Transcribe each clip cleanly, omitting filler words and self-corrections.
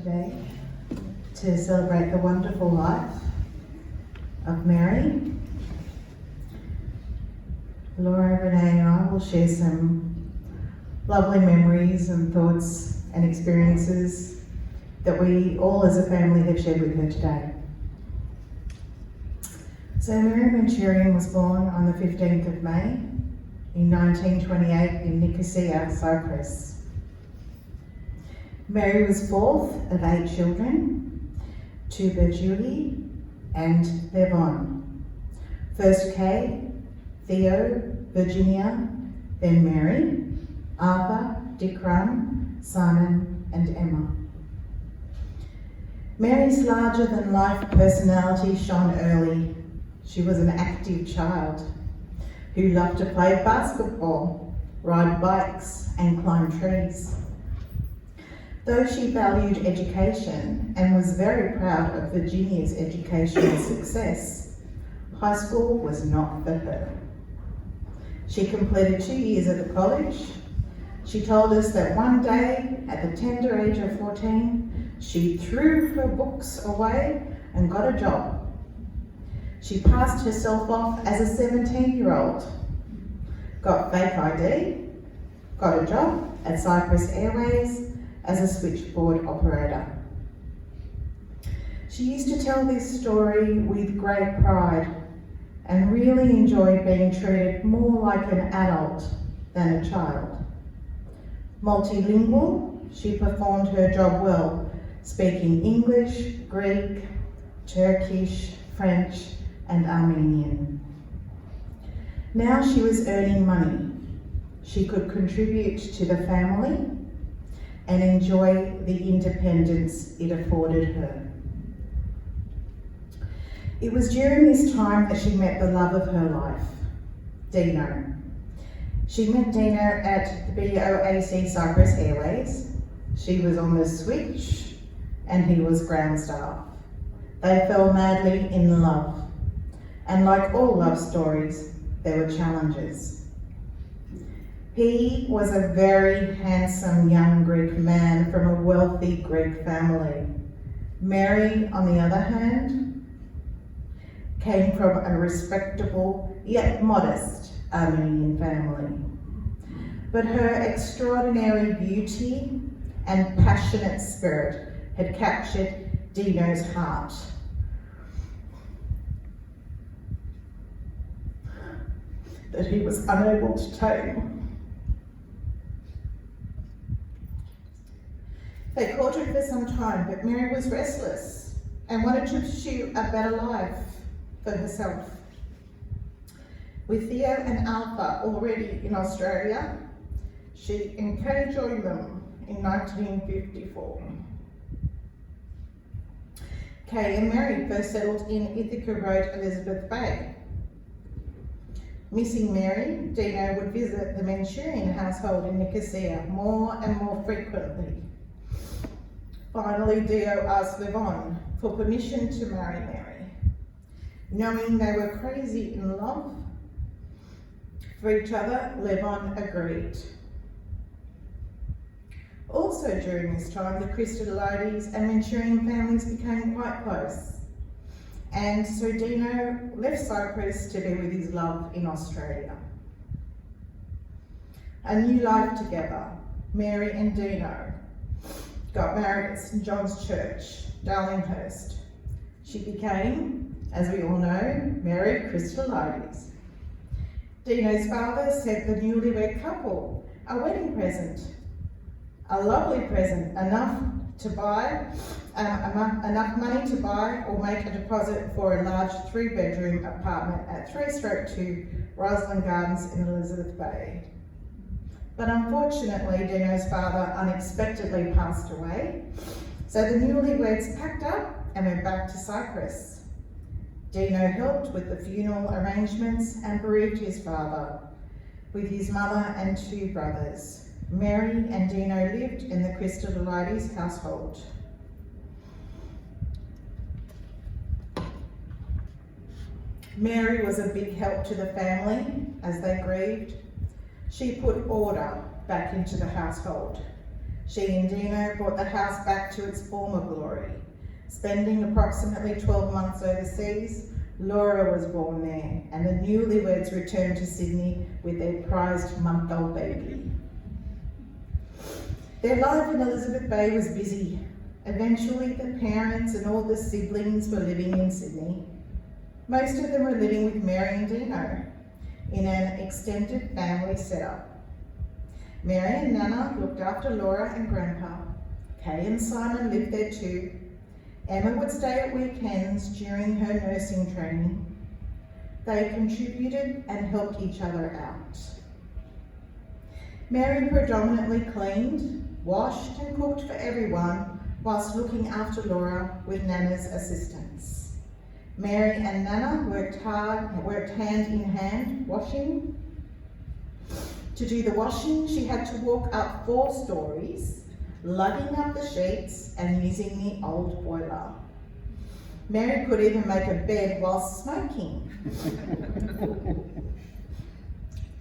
today to celebrate the wonderful life of Mary. Laura, Renee and I will share some lovely memories and thoughts and experiences that we all as a family have shared with her today. So Mary Manchurian was born on the 15th of May in 1928 in Nicosia, Cyprus. Mary was fourth of 8 children, to Julie and Levon. First Kay, Theo, Virginia, then Mary, Arthur, Dickram, Simon and Emma. Mary's larger-than-life personality shone early. She was an active child who loved to play basketball, ride bikes and climb trees. Though she valued education and was very proud of Virginia's educational success, high school was not for her. She completed 2 years at the college. She told us that one day, at the tender age of 14, she threw her books away and got a job. She passed herself off as a 17-year-old, got fake ID, got a job at Cyprus Airways as a switchboard operator. She used to tell this story with great pride and really enjoyed being treated more like an adult than a child. Multilingual, she performed her job well, speaking English, Greek, Turkish, French, and Armenian. Now she was earning money. She could contribute to the family and enjoy the independence it afforded her. It was during this time that she met the love of her life, Dino. She met Dino at the BOAC Cyprus Airways. She was on the switch and he was ground staff. They fell madly in love. And like all love stories, there were challenges. He was a very handsome young Greek man from a wealthy Greek family. Mary, on the other hand, came from a respectable yet modest Armenian family. But her extraordinary beauty and passionate spirit had captured Dino's heart. That he was unable to tame. They courted for some time, but Mary was restless and wanted to pursue a better life for herself. With Theo and Alpha already in Australia, she and Kay joined them in 1954. Kay and Mary first settled in Ithaca Road, Elizabeth Bay. Missing Mary, Dino would visit the Manchurian household in Nicosia more and more frequently. Finally, Dio asked Levon for permission to marry Mary. Knowing they were crazy in love for each other, Levon agreed. Also during this time, the Christodoulides and Manchurian families became quite close. And so Dino left Cyprus to be with his love in Australia. A new life together, Mary and Dino got married at St John's Church, Darlinghurst. She became, as we all know, Mary Christodoulides. Dino's father sent the newlywed couple a wedding present, a lovely present, enough money to buy or make a deposit for a large 3-bedroom apartment at 3/2 Roslyn Gardens in Elizabeth Bay. But unfortunately, Dino's father unexpectedly passed away, so the newlyweds packed up and went back to Cyprus. Dino helped with the funeral arrangements and bereaved his father, with his mother and 2 brothers. Mary and Dino lived in the Christodoulides household. Mary was a big help to the family as they grieved. She put order back into the household. She and Dino brought the house back to its former glory. Spending approximately 12 months overseas, Laura was born there, and the newlyweds returned to Sydney with their prized month-old baby. Their life in Elizabeth Bay was busy. Eventually, the parents and all the siblings were living in Sydney. Most of them were living with Mary and Dino in an extended family setup. Mary and Nana looked after Laura and Grandpa. Kay and Simon lived there too. Emma would stay at weekends during her nursing training. They contributed and helped each other out. Mary predominantly cleaned, washed and cooked for everyone whilst looking after Laura with Nana's assistance. Mary and Nana worked hand in hand washing. To do the washing, she had to walk up 4 stories, lugging up the sheets and using the old boiler. Mary could even make a bed while smoking.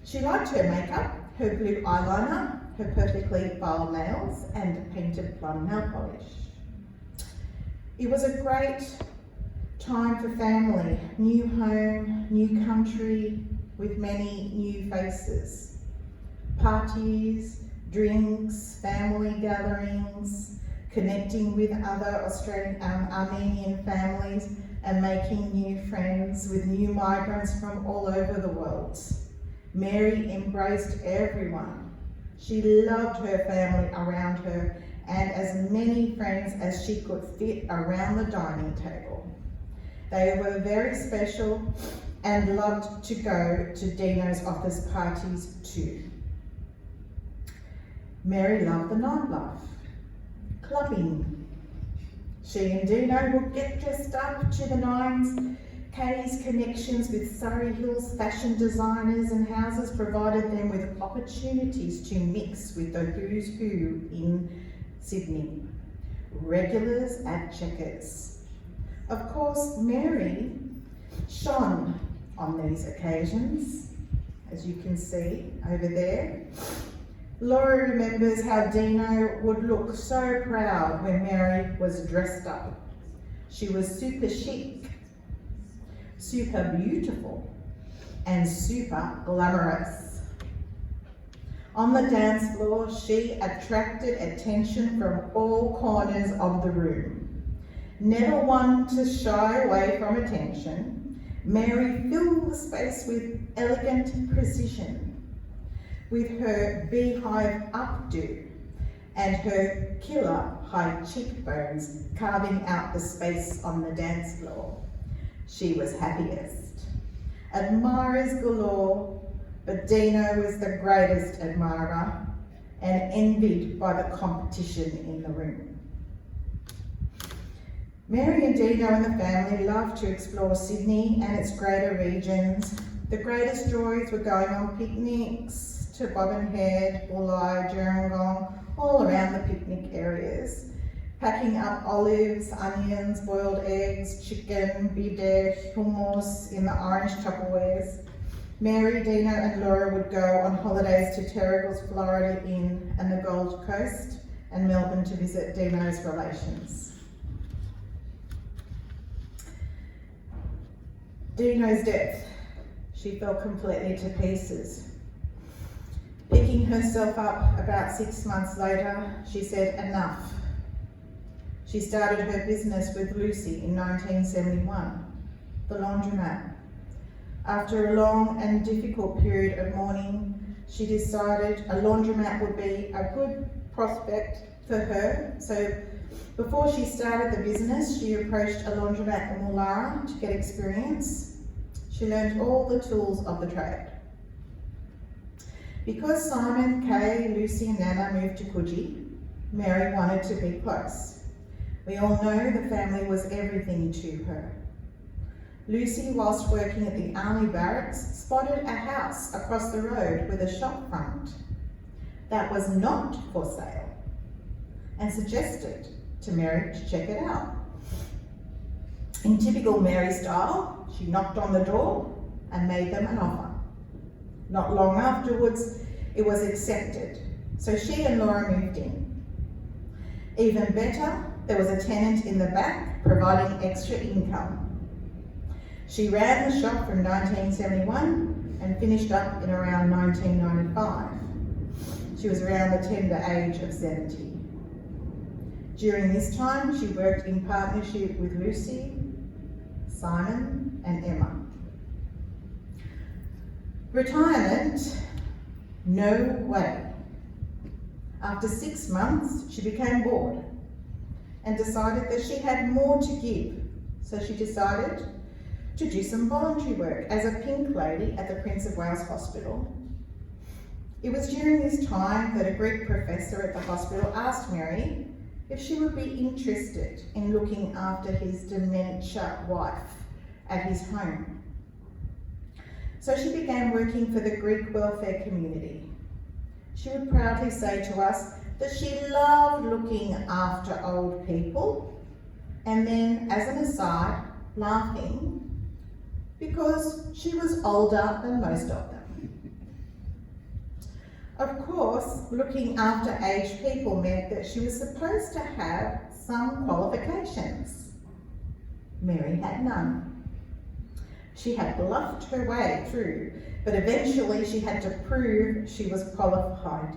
She liked her makeup, her blue eyeliner, her perfectly filed nails and painted plum nail polish. It was a great time for family, new home, new country with many new faces. Parties, drinks, family gatherings, connecting with other Armenian families and making new friends with new migrants from all over the world. Mary embraced everyone. She loved her family around her and as many friends as she could fit around the dining table. They were very special and loved to go to Dino's office parties too. Mary loved the nightlife, clubbing. She and Dino would get dressed up to the nines. Kay's connections with Surrey Hills fashion designers and houses provided them with opportunities to mix with the who's who in Sydney. Regulars at Checkers. Of course, Mary shone on these occasions, as you can see over there. Laura remembers how Dino would look so proud when Mary was dressed up. She was super chic, super beautiful, and super glamorous. On the dance floor, she attracted attention from all corners of the room. Never one to shy away from attention, Mary filled the space with elegant precision. With her beehive updo and her killer high cheekbones carving out the space on the dance floor. She was happiest. Admirers galore, but Dino was the greatest admirer and envied by the competition in the room. Mary and Dino and the family loved to explore Sydney and its greater regions. The greatest joys were going on picnics, to Bobbin Head, Bulli, Gerringong, all around the picnic areas. Packing up olives, onions, boiled eggs, chicken, bidet, hummus in the orange Tupperwares. Mary, Dino and Laura would go on holidays to Terrigal's Florida Inn and the Gold Coast and Melbourne to visit Dino's relations. Dino's death. She fell completely to pieces. Picking herself up about 6 months later, she said, enough. She started her business with Lucy in 1971, the laundromat. After a long and difficult period of mourning, she decided a laundromat would be a good prospect for her. So before she started the business, she approached a laundromat in Woollahra to get experience. She learned all the tools of the trade. Because Simon, Kay, Lucy and Nana moved to Coogee, Mary wanted to be close. We all know the family was everything to her. Lucy, whilst working at the army barracks, spotted a house across the road with a shop front that was not for sale and suggested to Mary to check it out. In typical Mary style, she knocked on the door and made them an offer. Not long afterwards, it was accepted, so she and Laura moved in. Even better, there was a tenant in the back providing extra income. She ran the shop from 1971 and finished up in around 1995. She was around the tender age of 70. During this time, she worked in partnership with Lucy, Simon, and Emma. Retirement? No way. After 6 months, she became bored and decided that she had more to give. So she decided to do some voluntary work as a pink lady at the Prince of Wales Hospital. It was during this time that a Greek professor at the hospital asked Mary if she would be interested in looking after his dementia wife at his home. So she began working for the Greek welfare community. She would proudly say to us that she loved looking after old people, and then, as an aside, laughing because she was older than most of them. Of course, looking after aged people meant that she was supposed to have some qualifications. Mary had none. She had bluffed her way through, but eventually she had to prove she was qualified.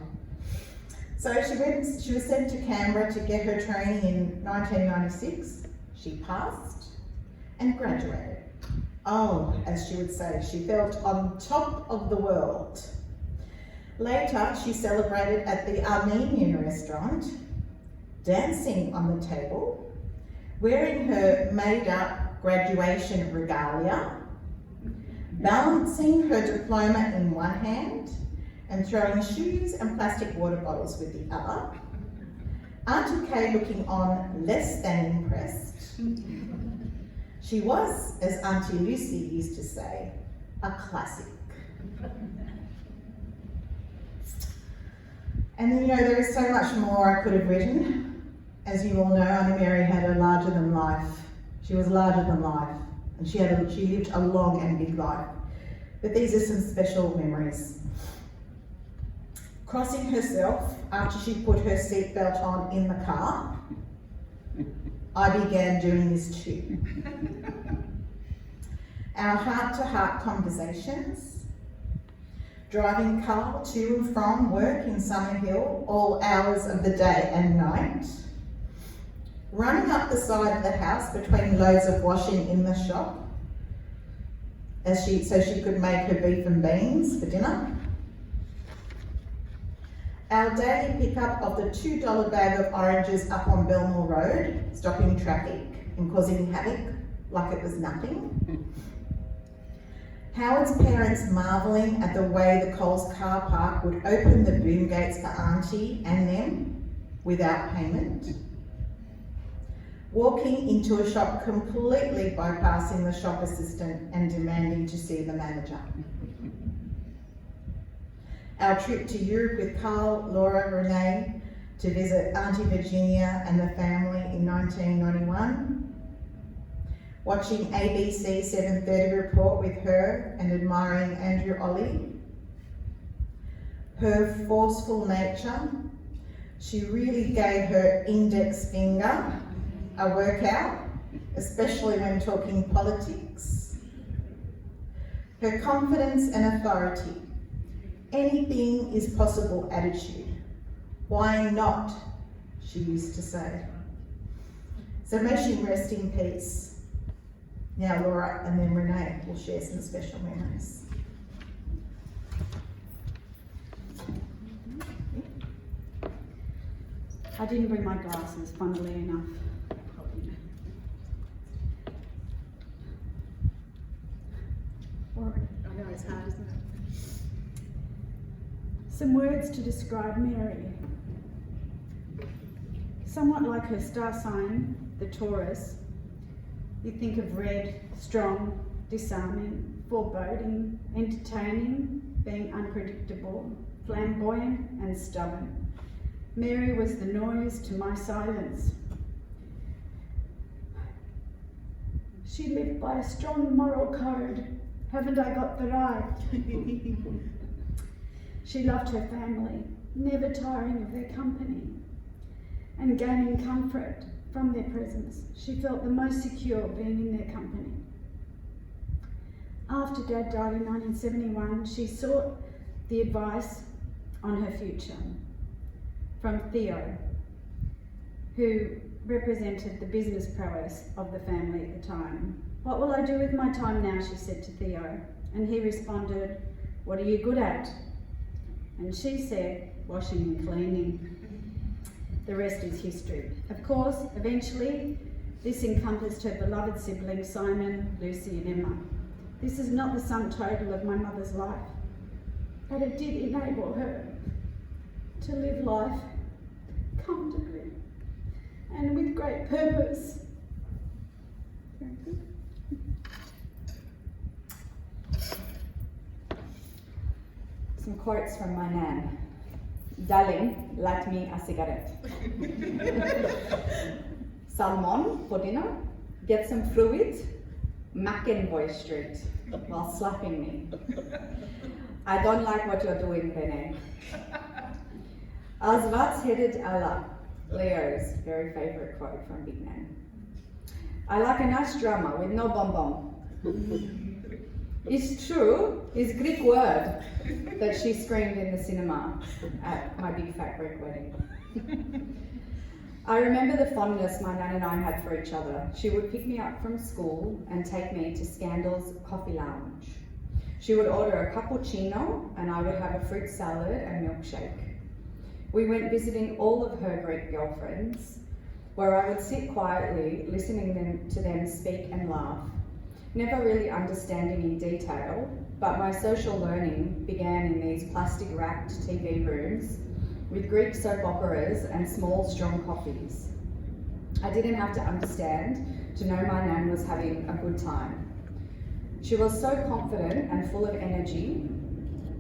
So she was sent to Canberra to get her training in 1996. She passed and graduated. Oh, as she would say, she felt on top of the world. Later, she celebrated at the Armenian restaurant, dancing on the table, wearing her made-up graduation regalia, balancing her diploma in one hand and throwing shoes and plastic water bottles with the other. Auntie Kay looking on less than impressed. She was, as Auntie Lucy used to say, a classic. And you know, there is so much more I could have written. As you all know, Auntie Mary had a larger than life. She was larger than life, and she lived a long and big life. But these are some special memories. Crossing herself after she put her seatbelt on in the car, I began doing this too. Our heart-to-heart conversations, driving Carl to and from work in Summerhill all hours of the day and night, running up the side of the house between loads of washing in the shop so she could make her beef and beans for dinner. Our daily pickup of the $2 bag of oranges up on Belmore Road, stopping traffic and causing havoc like it was nothing. Howard's parents marvelling at the way the Coles car park would open the boom gates for Auntie and them without payment. Walking into a shop completely bypassing the shop assistant and demanding to see the manager. Our trip to Europe with Carl, Laura, Renee to visit Auntie Virginia and the family in 1991. Watching ABC 7:30 report with her and admiring Andrew Ollie. Her forceful nature, she really gave her index finger a workout, especially when talking politics. Her confidence and authority, anything is possible attitude. Why not, she used to say. So may she rest in peace. Now Laura and then Renee will share some special memories. I didn't bring my glasses, funnily enough. I know, it's hard, isn't it? Some words to describe Mary. Somewhat like her star sign, the Taurus, you think of red, strong, disarming, foreboding, entertaining, being unpredictable, flamboyant and stubborn. Mary was the noise to my silence. She lived by a strong moral code. Haven't I got the right? She loved her family, never tiring of their company. and gaining comfort from their presence. She felt the most secure being in their company. After Dad died in 1971, she sought the advice on her future from Theo, who represented the business prowess of the family at the time. "What will I do with my time now?" she said to Theo. And he responded, "What are you good at?" And she said, "Washing and cleaning." The rest is history. Of course, eventually, this encompassed her beloved siblings, Simon, Lucy and Emma. This is not the sum total of my mother's life, but it did enable her to live life comfortably and with great purpose. Very good. Some quotes from my nan. "Darling, light me a cigarette." "Salmon for dinner, get some fluid, McEnvoy Street," while slapping me. "I don't like what you're doing, Bene." "Als wat's headed Allah," Leo's very favourite quote from Big Nan. "I like a nice drama with no bomb. It's true, is Greek word," that she screamed in the cinema at my big fat Greek wedding. I remember the fondness my nan and I had for each other. She would pick me up from school and take me to Scandal's coffee lounge. She would order a cappuccino and I would have a fruit salad and milkshake. We went visiting all of her Greek girlfriends, where I would sit quietly listening to them speak and laugh, never really understanding in detail, but my social learning began in these plastic-wrapped TV rooms with Greek soap operas and small, strong coffees. I didn't have to understand to know my nan was having a good time. She was so confident and full of energy.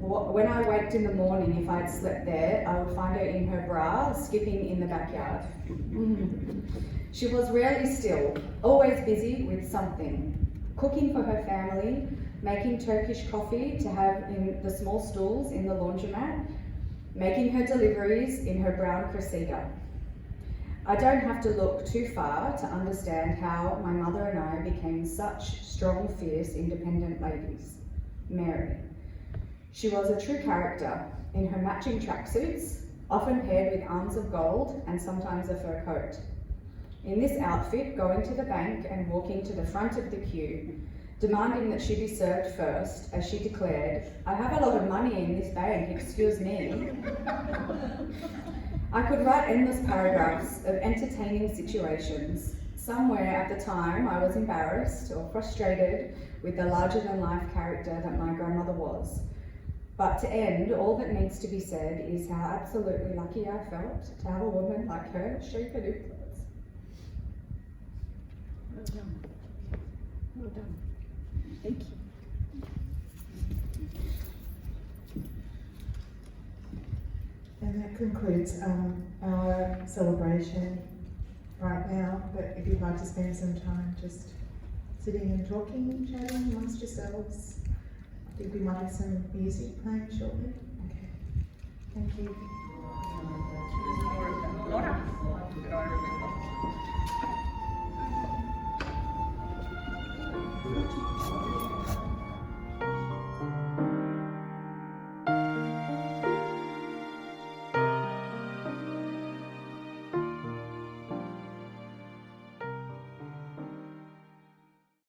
When I waked in the morning, if I'd slept there, I would find her in her bra, skipping in the backyard. She was rarely still, always busy with something. Cooking for her family, making Turkish coffee to have in the small stools in the laundromat, making her deliveries in her brown Cressida. I don't have to look too far to understand how my mother and I became such strong, fierce, independent ladies. Mary. She was a true character in her matching tracksuits, often paired with arms of gold and sometimes a fur coat. In this outfit, going to the bank and walking to the front of the queue, demanding that she be served first, as she declared, "I have a lot of money in this bank, excuse me." I could write endless paragraphs of entertaining situations. Somewhere at the time I was embarrassed or frustrated with the larger-than-life character that my grandmother was. But to end, all that needs to be said is how absolutely lucky I felt to have a woman like her shape an influence. Well done. Well done. Thank you. And that concludes our celebration right now. But if you'd like to spend some time just sitting and talking, chatting amongst yourselves, I think we might have some music playing shortly. Okay. Thank you. Laura, did I remember?